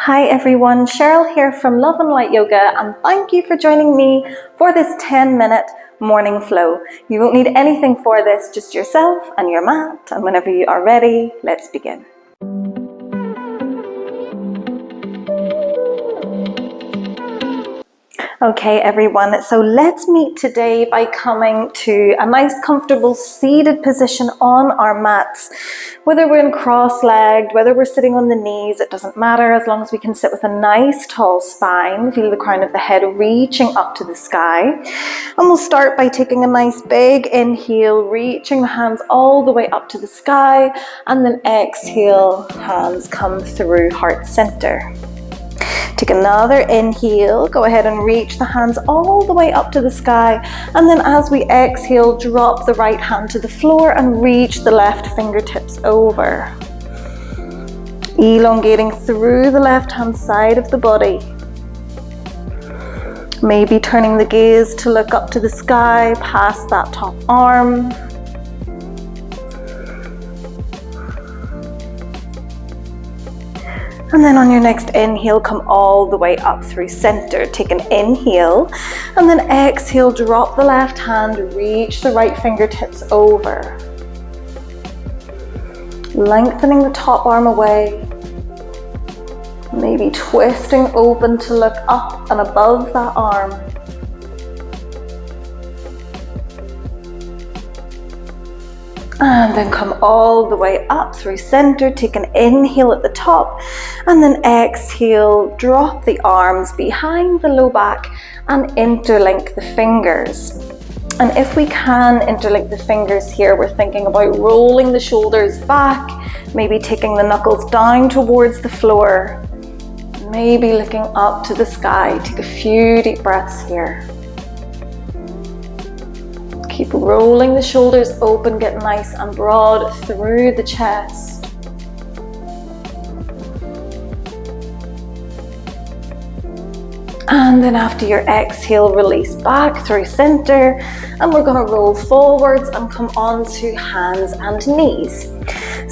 Hi everyone, Cheryl here from Love and Light Yoga, and thank you for joining me for this 10-minute morning flow. You won't need anything for this, just yourself and your mat, and whenever you are ready, let's begin. Okay everyone, so let's meet today by coming to a nice comfortable seated position on our mats. Whether we're in cross-legged, whether we're sitting on the knees, it doesn't matter as long as we can sit with a nice tall spine. Feel the crown of the head reaching up to the sky. And we'll start by taking a nice big inhale, reaching the hands all the way up to the sky, and then exhale, hands come through heart center. Take another inhale, go ahead and reach the hands all the way up to the sky, and then as we exhale, drop the right hand to the floor and reach the left fingertips over. Elongating through the left hand side of the body. Maybe turning the gaze to look up to the sky, past that top arm. And then on your next inhale, come all the way up through center. Take an inhale, and then exhale, drop the left hand, reach the right fingertips over. Lengthening the top arm away. Maybe twisting open to look up and above that arm. And then come all the way up through center, take an inhale at the top, and then exhale, drop the arms behind the low back and interlink the fingers. And if we can interlink the fingers here, we're thinking about rolling the shoulders back, maybe taking the knuckles down towards the floor, maybe looking up to the sky. Take a few deep breaths here. Keep rolling the shoulders open, get nice and broad through the chest. And then after your exhale, release back through center, and we're going to roll forwards and come onto hands and knees.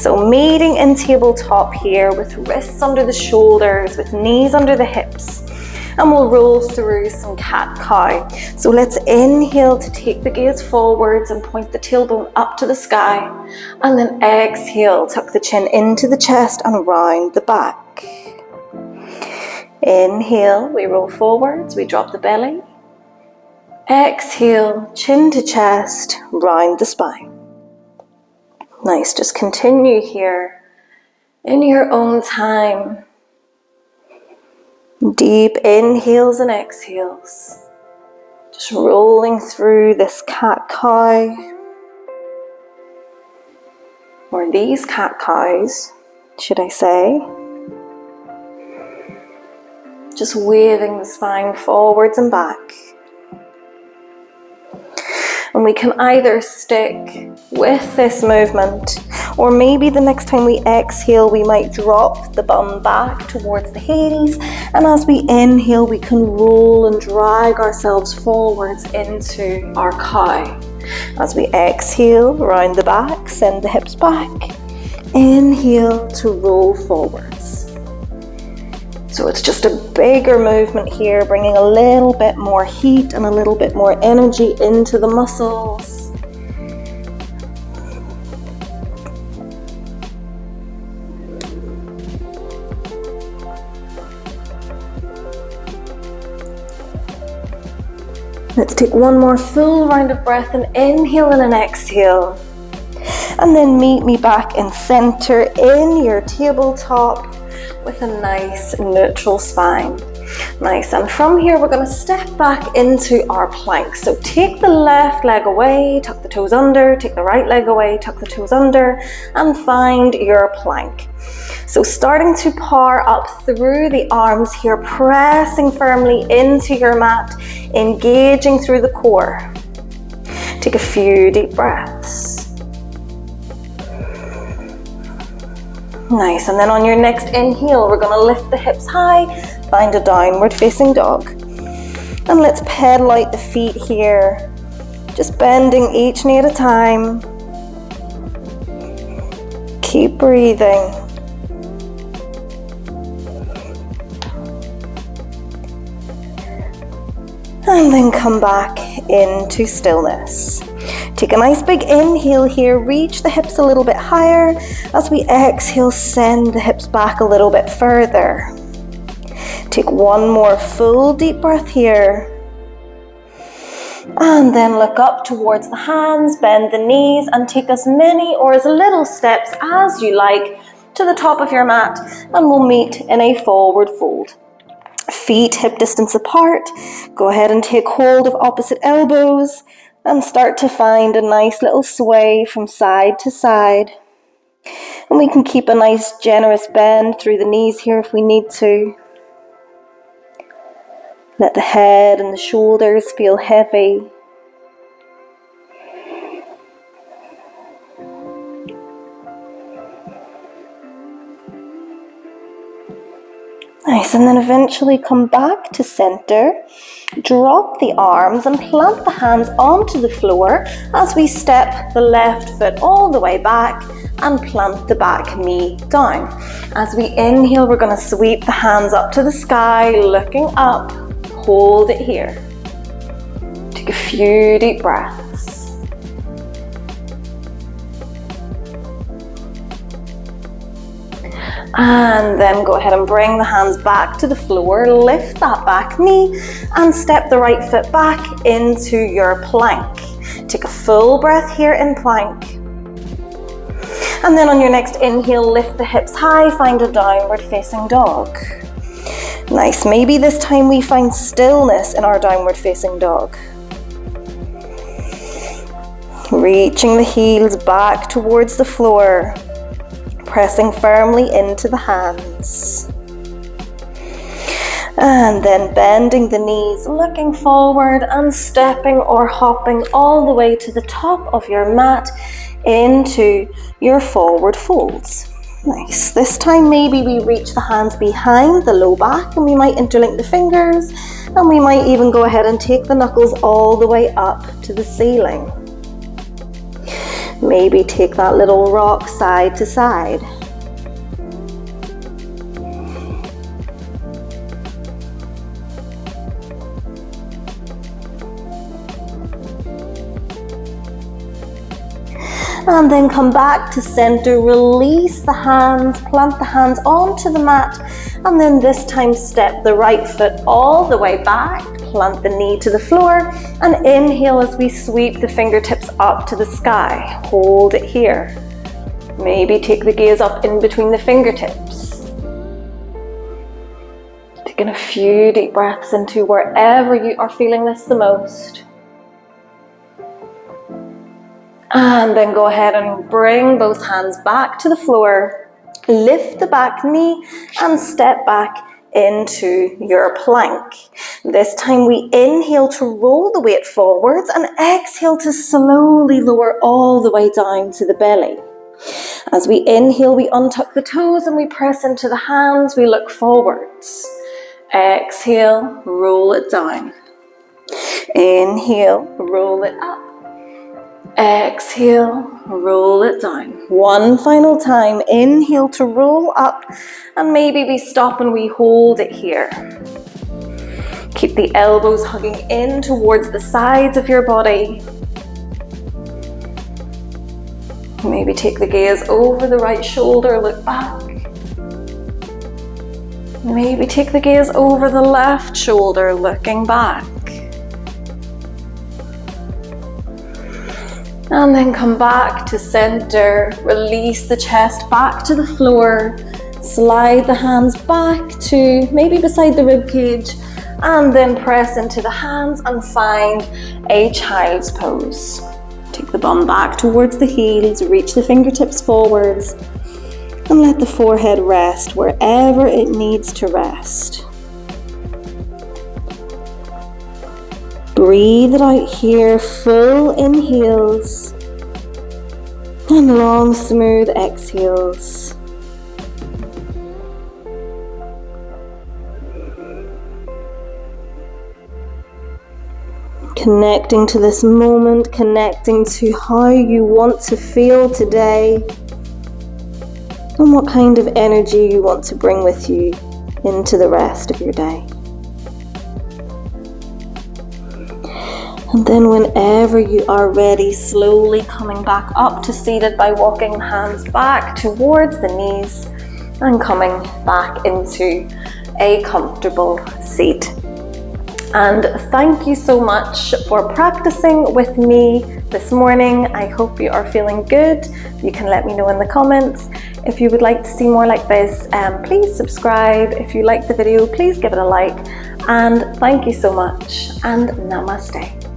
So meeting in tabletop here with wrists under the shoulders, with knees under the hips. And we'll roll through some cat-cow. So let's inhale to take the gaze forwards and point the tailbone up to the sky. And then exhale, tuck the chin into the chest and round the back. Inhale, we roll forwards, we drop the belly. Exhale, chin to chest, round the spine. Nice, just continue here in your own time. Deep inhales and exhales. Just rolling through this cat-cow. Or these cat-cows, should I say. Just waving the spine forwards and back. And we can either stick with this movement, or maybe the next time we exhale, we might drop the bum back towards the heels. And as we inhale, we can roll and drag ourselves forwards into our cow. As we exhale, round the back, send the hips back. Inhale to roll forwards. So it's just a bigger movement here, bringing a little bit more heat and a little bit more energy into the muscles. Let's take one more full round of breath, and inhale and an exhale. And then meet me back in center in your tabletop with a nice neutral spine. Nice, and from here we're going to step back into our plank. So take the left leg away, tuck the toes under, take the right leg away, tuck the toes under, and find your plank. So starting to power up through the arms here, pressing firmly into your mat, engaging through the core. Take a few deep breaths. Nice, and then on your next inhale, we're going to lift the hips high, find a downward facing dog. And let's pedal out the feet here, just bending each knee at a time. Keep breathing. And then come back into stillness. Take a nice big inhale here, reach the hips a little bit higher. As we exhale, send the hips back a little bit further. Take one more full deep breath here. And then look up towards the hands, bend the knees, and take as many or as little steps as you like to the top of your mat, and we'll meet in a forward fold. Feet hip distance apart. Go ahead and take hold of opposite elbows and start to find a nice little sway from side to side. And we can keep a nice generous bend through the knees here if we need to. Let the head and the shoulders feel heavy. Nice, and then eventually come back to center. Drop the arms and plant the hands onto the floor as we step the left foot all the way back and plant the back knee down. As we inhale, we're going to sweep the hands up to the sky, looking up. Hold it here. Take a few deep breaths. And then go ahead and bring the hands back to the floor, lift that back knee and step the right foot back into your plank. Take a full breath here in plank. And then on your next inhale, lift the hips high, find a downward facing dog. Nice, maybe this time we find stillness in our downward facing dog. Reaching the heels back towards the floor. Pressing firmly into the hands. And then bending the knees, looking forward and stepping or hopping all the way to the top of your mat into your forward folds. Nice. This time maybe we reach the hands behind the low back and we might interlink the fingers, and we might even go ahead and take the knuckles all the way up to the ceiling. Maybe take that little rock side to side. And then come back to center, release the hands, plant the hands onto the mat, and then this time step the right foot all the way back, plant the knee to the floor, and inhale as we sweep the fingertips up to the sky. Hold it here. Maybe take the gaze up in between the fingertips. Taking a few deep breaths into wherever you are feeling this the most. And then go ahead and bring both hands back to the floor. Lift the back knee and step back into your plank. This time we inhale to roll the weight forwards and exhale to slowly lower all the way down to the belly. As we inhale, we untuck the toes and we press into the hands. We look forwards. Exhale, roll it down. Inhale, roll it up. Exhale, roll it down. One final time. Inhale to roll up, and maybe we stop and we hold it here. Keep the elbows hugging in towards the sides of your body. Maybe take the gaze over the right shoulder, look back. Maybe take the gaze over the left shoulder, looking back. And then come back to center, release the chest back to the floor, slide the hands back to maybe beside the rib cage, and then press into the hands and find a child's pose. Take the bum back towards the heels, reach the fingertips forwards, and let the forehead rest wherever it needs to rest. Breathe it out here, full inhales and long, smooth exhales. Connecting to this moment, connecting to how you want to feel today and what kind of energy you want to bring with you into the rest of your day. And then whenever you are ready, slowly coming back up to seated by walking the hands back towards the knees and coming back into a comfortable seat. And thank you so much for practicing with me this morning. I hope you are feeling good. You can let me know in the comments. If you would like to see more like this, please subscribe. If you like the video, please give it a like. And thank you so much, and namaste.